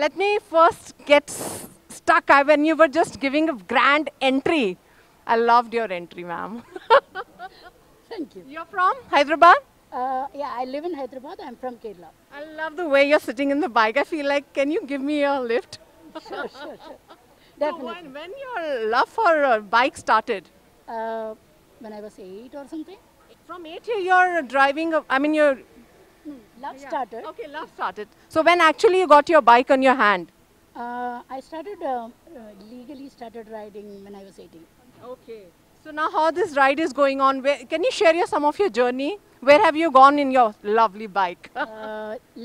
Let me first get stuck when you were just giving a grand entry. I loved your entry, ma'am. Thank you. You're from Hyderabad? Yeah, I live in Hyderabad. I'm from Kerala. I love the way you're sitting in the bike. I feel like, can you give me a lift? Sure, sure, sure. So Definitely. when your love for bike started? Uh, when I was 8 or something, From 8 year you're driving, I mean your love started. okay, love started. So when actually you got your bike on your hand? I started legally started riding when I was 18. Okay. So now how this ride is going on? Where, can you share some of your journey? Where have you gone in your lovely bike?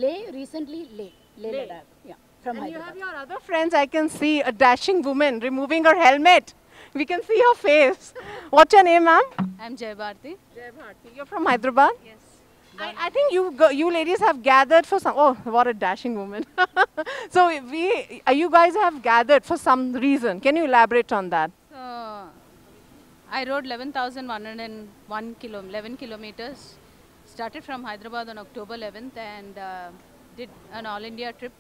Leh, recently Leh Leh. Ladakh. Yeah, from And you have Hyderabad. your other friends, I can see a dashing woman removing her helmet. We can see her face. What's your name, ma'am? I'm Jay Bharti. Jai Bharti. You're from Hyderabad? Yes. I think you ladies have gathered for some. Oh, what a dashing woman! So you guys have gathered for some reason. Can you elaborate on that? So I rode 11,101 11 kilometers. Started from Hyderabad on October 11th and did an all India trip.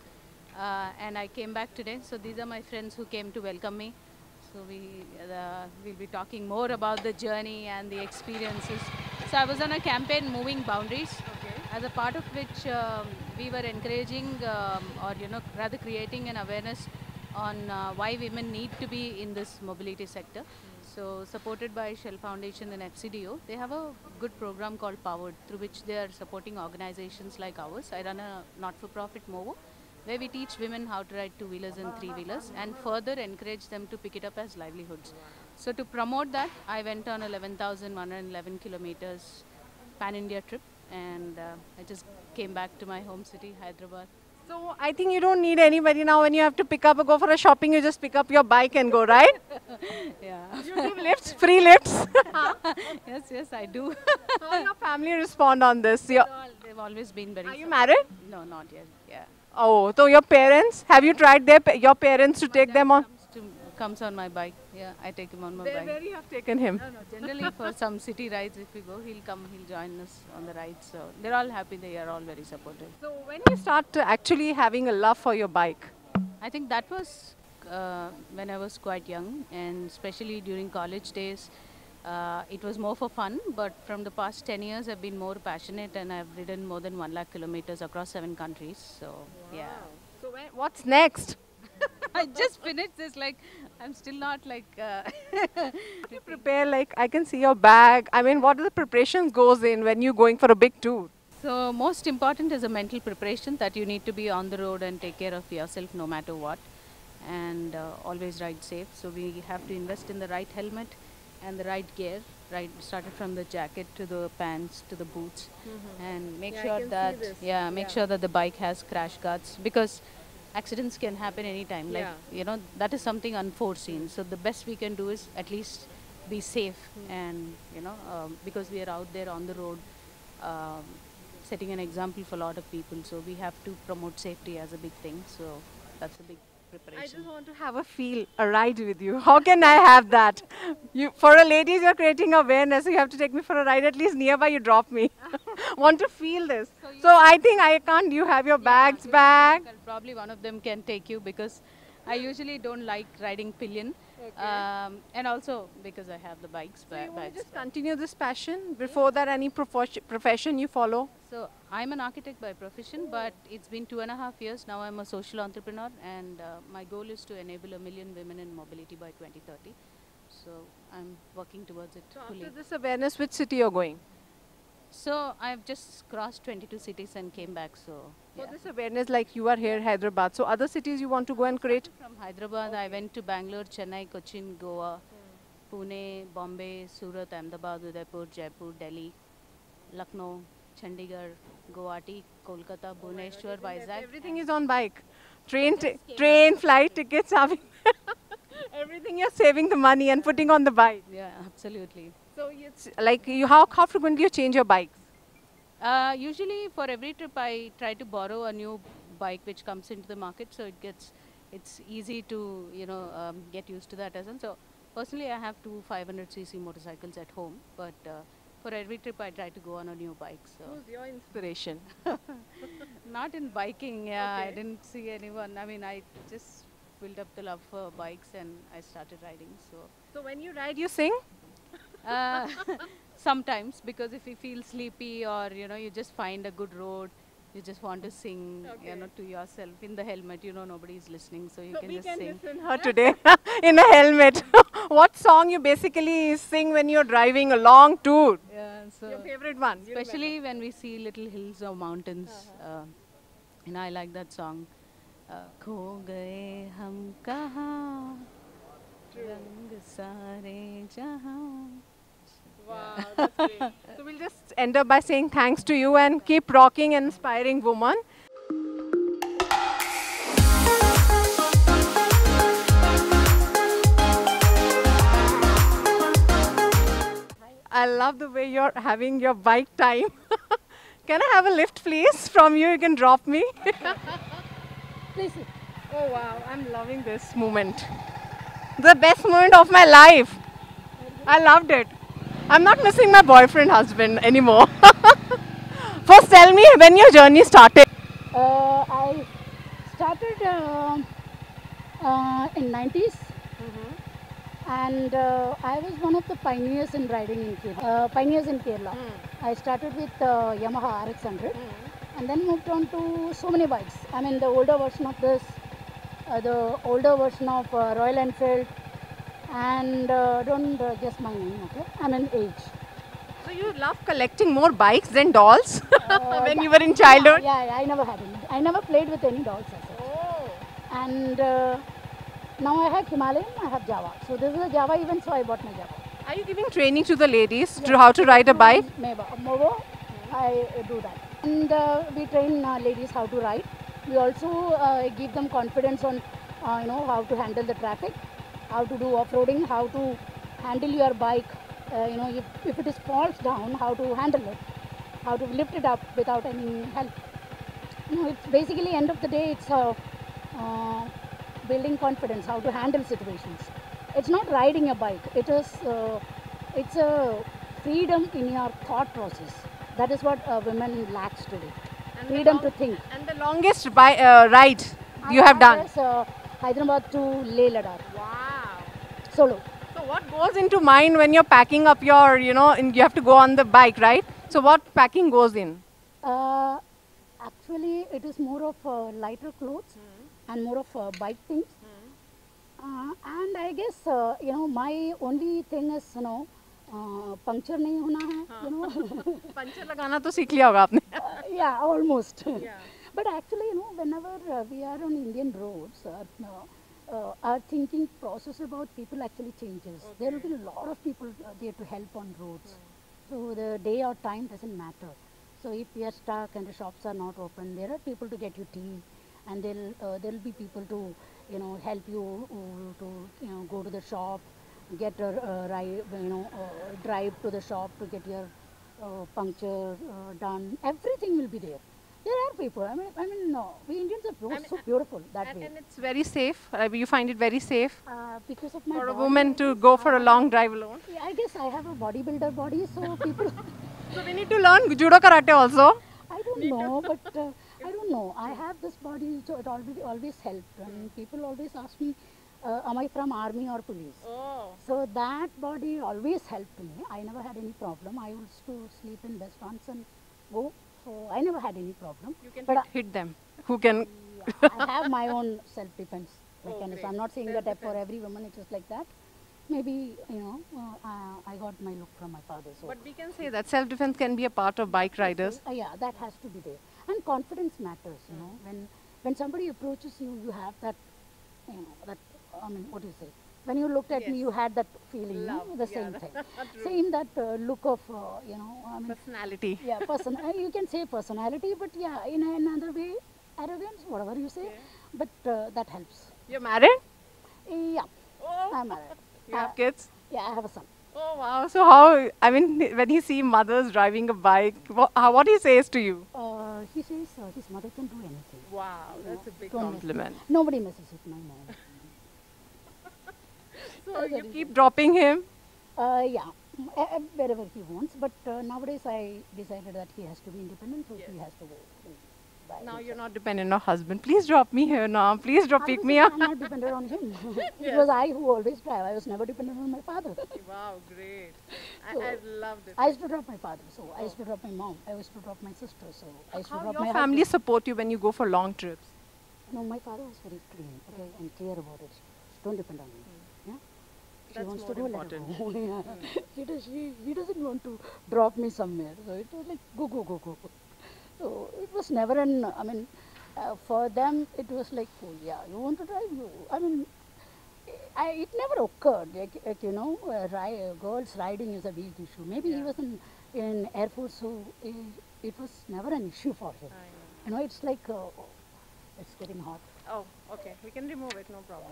And I came back today. So these are my friends who came to welcome me. So we'll be talking more about the journey and the experiences. So I was on a campaign, Moving Boundaries, as a part of which we were encouraging or rather creating an awareness on why women need to be in this mobility sector. So supported by Shell Foundation and FCDO, they have a good program called Powered, through which they are supporting organizations like ours. I run a not-for-profit Movo, where we teach women how to ride two-wheelers and three-wheelers and further encourage them to pick it up as livelihoods. So to promote that, I went on 11,111 kilometers pan-India trip, and I just came back to my home city, Hyderabad. So I think you don't need anybody now. When you have to pick up or go for a shopping, you just pick up your bike and go, right? Yeah. You give lifts, free lifts. Yes, yes, I do. How your family respond on this? They've always been very Are you supportive. married? No, not yet. Yeah. Oh, so your parents? Have you tried your parents to take them on? Comes on my bike. Yeah, I take him on my bike. Where you have taken him? No, no. Generally, for some city rides, if we go, he'll join us on the ride. So they're all happy. They are all very supportive. So when you start actually having a love for your bike? I think that was when I was quite young, and especially during college days. It was more for fun, but from the past 10 years, I've been more passionate, and I've ridden more than 1 lakh kilometers across 7 countries. So, yeah. So what's next? I just finished this, like, I'm still not like. You prepare, like I can see your bag. I mean, what are the preparations goes in when you're going for a big tour? So, most important is a mental preparation, that you need to be on the road and take care of yourself no matter what, and always ride safe. So, we have to invest in the right helmet and the right gear, right, started from the jacket to the pants to the boots, and make Yeah, I sure can see that this. make sure that the bike has crash guards, because accidents can happen anytime. Like, that is something unforeseen. So the best we can do is at least be safe, and because we are out there on the road, um, setting an example for a lot of people. So we have to promote safety as a big thing. So that's a big I preparation. just want to have a ride with you. How can I have that? For a ladies, you're creating awareness. You have to take me for a ride. At least nearby, you drop me. Want to feel this. So I think I can't. You have your bags back. Probably one of them can take you, because I usually don't like riding pillion, and also because I have the bikes. So you want to bags. just continue this passion? Before that, any profession you follow? So I'm an architect by profession, but it's been 2.5 years now. I'm a social entrepreneur, and my goal is to enable 1 million women in mobility by 2030. So I'm working towards it fully. After this awareness, which city you're going? So I've just crossed 22 cities and came back. So For this awareness, like you are here, Hyderabad. So other cities you want to go and create? from Hyderabad, I went to Bangalore, Chennai, Cochin, Goa, Pune, Bombay, Surat, Ahmedabad, Udaipur, Jaipur, Delhi, Lucknow, Chandigarh, Guwahati, Kolkata, Bhubaneswar, Vizag. Everything is on bike. Train, flight tickets, having everything. You're saving the money and putting on the bike. Yeah, absolutely. So it's like how frequently you change your bikes? Usually for every trip I try to borrow a new bike which comes into the market, so it's easy to get used to that as well. So personally I have two 500cc motorcycles at home, but for every trip I try to go on a new bike. So Who's your inspiration? not in biking, yeah. I Okay. didn't see anyone. I mean, I just built up the love for bikes and I started riding. So So when you ride, you sing? uh, sometimes, because if you feel sleepy or you just find a good road, you just want to sing, Okay. to yourself in the helmet. Nobody's listening, so you So can we just can sing. listen her today in a helmet. What song you basically sing when you're driving a long tour? Yeah, so Your favorite one? You remember? especially when we see little hills or mountains, I like that song. खो गए हम कहाँ रंग सारे जहाँ. Wow, that's great. So we'll just end up by saying thanks to you and keep rocking and inspiring woman. I love the way you're having your bike time. Can I have a lift, please, from you? You can drop me. Please. Oh wow, I'm loving this moment. The best moment of my life. I loved it. I'm not missing my boyfriend, husband anymore. First, tell me when your journey started. I started in 90s, and I was one of the pioneers in riding in Kerala. Pioneers in Kerala. I started with Yamaha RX100, and then moved on to so many bikes. I mean, the older version of this, the older version of Royal Enfield, and don't guess my name, okay? I mean age. So you love collecting more bikes than dolls when you were in childhood? Yeah, I never had any. I never played with any dolls as such. Oh. And now I have Himalayan, I have Java. So this is a Java event, so I bought my Java. Are you giving training to the ladies to how to ride a bike? Movo, I do that. And we train ladies how to ride. We also give them confidence on, how to handle the traffic, how to do off-roading, how to handle your bike. If it is falls down, how to handle it, how to lift it up without any help. It's basically end of the day, it's building confidence, how to handle situations. It's not riding a bike. It's a freedom in your thought process. That is what women lacks today. And Freedom to think. And the longest ride you have done? Yes, Hyderabad to Leh Ladakh, Wow. solo. So what goes into mind when you're packing up your, and you have to go on the bike, right? So what packing goes in? Actually, it is more of lighter clothes and more of bike things. And I guess, my only thing is, puncture nahi hona hai, puncture लगाना तो सीख लिया होगा आपने. yeah, almost. Yeah. But actually, whenever we are on Indian roads, our thinking process about people actually changes. There will be a lot of people there to help on roads. So the day or time doesn't matter. So if we are stuck and the shops are not open, there are people to get you tea, and there'll be people to help you to go to the shop, get a ride, drive to the shop to get your puncture done. Everything will be there. There are people. I mean, no, we Indians are so beautiful that way. And it's very safe. You find it very safe Because of my for a body, woman to go for a long drive alone. yeah, I guess I have a bodybuilder body, so people. So we need to learn judo karate also. I don't know, but I don't know. I have this body, so it always helped. And people always ask me, am I from army or police? Oh. So that body always helped me. I never had any problem. I used to sleep in restaurants and go. So I never had any problem. You can But hit them. Who can? I have my own self-defense mechanism. great. I'm not saying that for every woman it is like that. Maybe, I got my look from my father. So But we can say that self-defense can be a part of bike riders. yeah, that has to be there. And confidence matters, When somebody approaches you, you have that, that, what do you say? When you looked at me, you had that feeling, the same thing. Same that look of, Personality. yeah, you can say personality, but yeah, in another way, arrogance, whatever you say, but that helps. You're married? Yeah, Oh. I'm married. You have kids? Yeah, I have a son. Oh wow. So how, when he see mothers driving a bike, what he says to you? He says his mother can do anything. Wow, that's a big Don't mess. compliment. Nobody messes with my mom. So you keep dropping him? Yeah, Wherever he wants. But nowadays I decided that he has to be independent, so he has to go. By Now you're himself. not dependent on husband. Please drop me here now. Please drop, pick me Obviously, up. I'm not dependent on him. It was I who always drive. I was never dependent on my father. Wow, great. So, I loved it. I used to drop my father, so I used to drop my mom. I used to drop my sister, so I used to How drop your my family husband. support you when you go for long trips? No, my father was very clean, okay, and clear about it. Don't depend on me. Yeah? She That's wants more to go, important. let her go. Yeah. He doesn't want to drop me somewhere. So it was like, go, go, go, go. So it was never I mean, for them, it was like, oh, yeah, you want to drive? I mean, it never occurred. Girls riding is a big issue. Maybe he was in Air Force, so it was never an issue for him. It's like, it's getting hot. Oh, okay. We can remove it, no problem.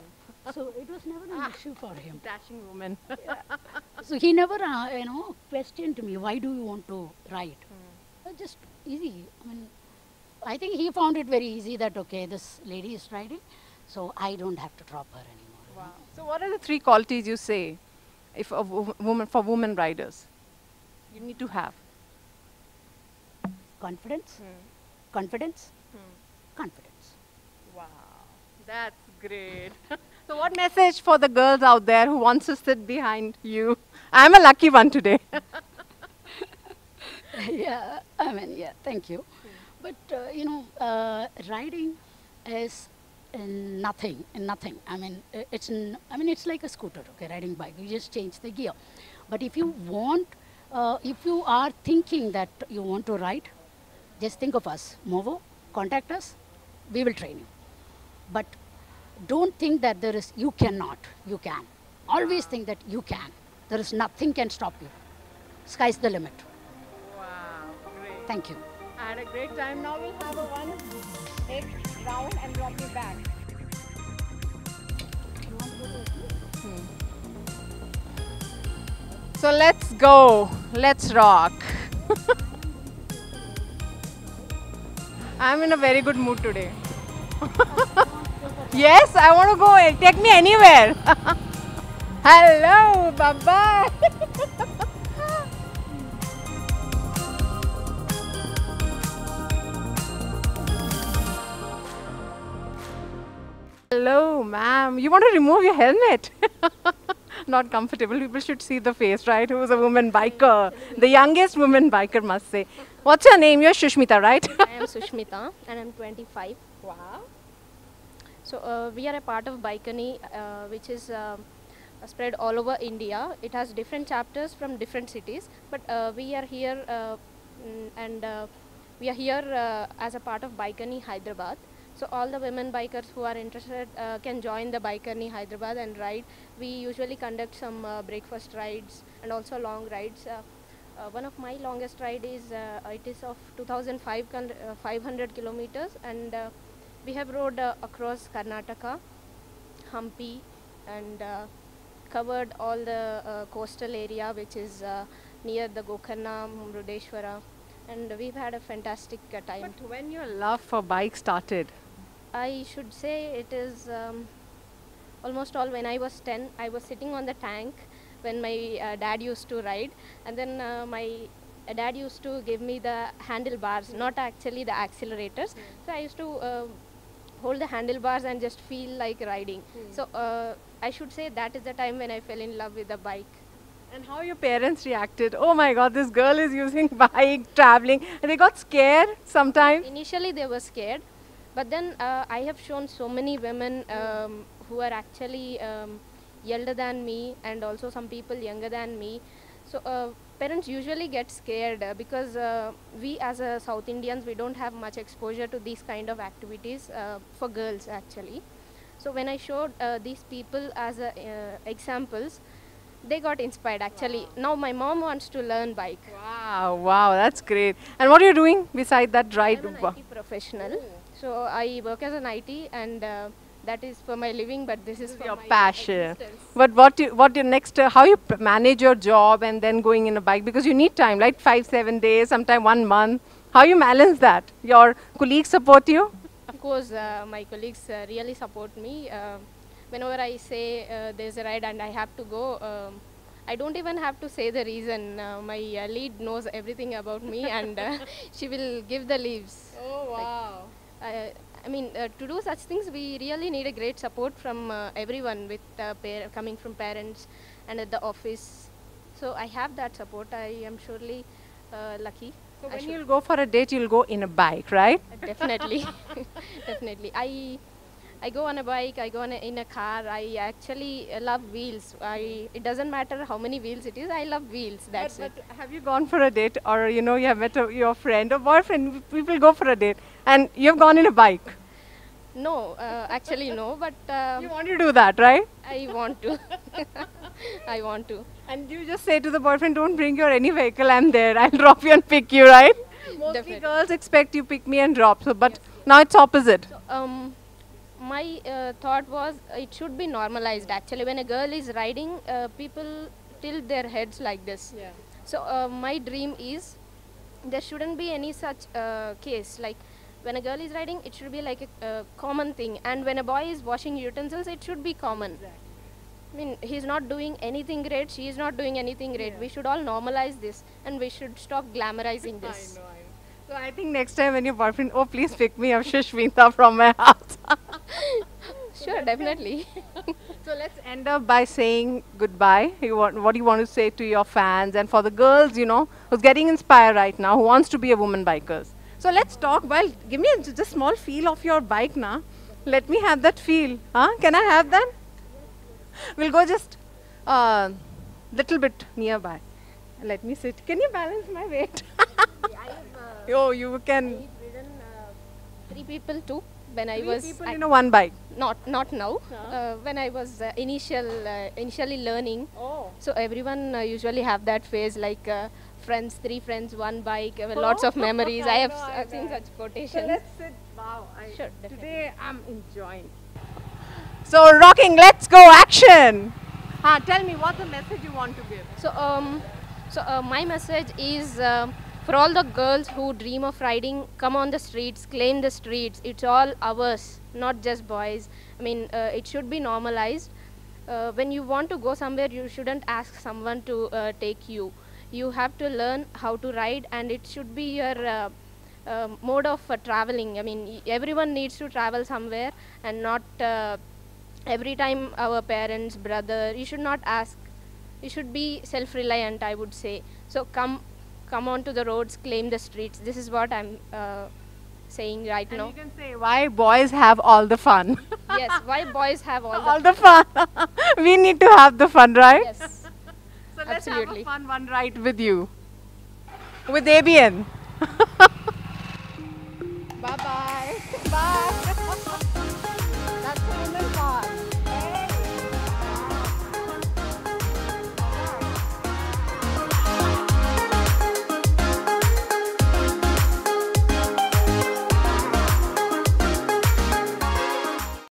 So it was never an issue for him. Dashing woman. So he never, questioned me, why do you want to ride? Just easy. I mean, I think he found it very easy that, okay, this lady is riding, so I don't have to drop her anymore. Wow. So what are the 3 qualities you say if a woman for women riders you need to have? Confidence, confidence, confidence. Wow, that's great. So what message for the girls out there who wants to sit behind you? I'm a lucky one today. Yeah, I mean, yeah, thank you. But, riding is nothing, nothing. I mean, it's like a scooter, okay, riding bike. You just change the gear. But if you want, if you are thinking that you want to ride, just think of us, Movo, contact us, we will train you. But don't think that you cannot, you can. Always think that you can. There is nothing can stop you. Sky's the limit. Wow, great. Thank you. I had a great time. Now we'll have a 1 egg round and drop you back. So let's go. Let's rock. I'm in a very good mood today. Yes, I want to go. Take me anywhere. Hello, bye-bye. Hello, ma'am. You want to remove your helmet? Not comfortable. People should see the face, right? Who's a woman biker? The youngest woman biker, must say. What's your name? You're Shushmita, right? I am Sushmita and I'm 25. Wow. So we are a part of Bikani, which is spread all over India. It has different chapters from different cities, but we are here we are here as a part of Bikani Hyderabad. So all the women bikers who are interested can join the Bikani Hyderabad and ride. We usually conduct some breakfast rides and also long rides. One of my longest ride is it is of 2,500 kilometers, and we have rode across Karnataka, Hampi, and covered all the coastal area which is near the Gokarna, Murdeshwara, and we've had a fantastic time. But when your love for bike started? I should say it is almost all when I was 10. I was sitting on the tank when my dad used to ride, and then my dad used to give me the handlebars, not actually the accelerators. So I used to hold the handlebars and just feel like riding. So I should say that is the time when I fell in love with the bike. And how your parents reacted? Oh my God, this girl is using bike, traveling. And they got scared sometimes. Initially they were scared, but then I have shown so many women who are actually elder than me, and also some people younger than me. So parents usually get scared because we as South Indians, we don't have much exposure to these kind of activities for girls actually. So when I showed these people as examples, they got inspired actually. Wow. Now my mom wants to learn bike. Wow, wow, that's great. And what are you doing beside that ride? I'm an IT professional. So I work as an IT, and that is for my living, but this is for your my passion. existence. But what your next, how you manage your job and then going in a bike? Because you need time, like 5-7 days, sometime 1 month. How you balance that? Your colleagues support you? Of course, my colleagues really support me. Whenever I say there's a ride and I have to go, I don't even have to say the reason. My lead knows everything about me, and she will give the leaves. Oh, wow. I mean, to do such things, we really need a great support from everyone, with coming from parents and at the office. So I have that support. I am surely lucky. So I when should- you'll go for a date, you'll go in a bike, right? Definitely, definitely. I go on a bike. I go in a car. I actually love wheels. It doesn't matter how many wheels it is. I love wheels. That's it. But have you gone for a date, or you know, you have met your friend or boyfriend? People go for a date, and you've gone in a bike. No, actually no. But You want to do that, right? I want to. I want to. And you just say to the boyfriend, "Don't bring your any vehicle. I'm there. I'll drop you and pick you." Right? Mostly Definitely. girls expect you pick me and drop. So, but now it's opposite. My thought was it should be normalized. Actually, when a girl is riding, people tilt their heads like this. Yeah. So my dream is there shouldn't be any such case. Like when a girl is riding, it should be like a common thing, and when a boy is washing utensils, it should be common. I mean, he's not doing anything great, she is not doing anything great. We should all normalize this, and we should stop glamorizing this. So I think next time when your boyfriend, oh please pick me up Shishmita from my house. Sure, definitely. So let's end up by saying goodbye. What do you want to say to your fans and for the girls, you know, who's getting inspired right now, who wants to be a woman bikers? So let's talk. Well, give me just small feel of your bike now. Let me have that feel. Huh? Can I have that? We'll go just little bit nearby. Let me sit. Can you balance my weight? Oh, you can. I've ridden 3 people too when I Three was people in a one bike. not now. When I was initially learning. Oh. So everyone usually have that phase like friends, 3 friends, 1 bike, lots of memories. I have I've seen such So quotations. let's sit. Wow. Sure, definitely. Today I'm enjoying. So rocking, let's go, action. Tell me what's the message you want to give. So my message is for all the girls who dream of riding, come on the streets, claim the streets. It's all ours, not just boys. I mean, it should be normalized. When you want to go somewhere, you shouldn't ask someone to take you. You have to learn how to ride, and it should be your mode of traveling. I mean, everyone needs to travel somewhere, and not every time our parents, brother. You should not ask. You should be self-reliant, I would say. So come onto the roads, claim the streets. This is what I'm saying right And now. you can say why boys have all the fun. Yes, why boys have all all the the fun. We need to have the fun, right? yes. So let's have a Absolutely. fun one ride with you. With ABN. Bye-bye. Bye.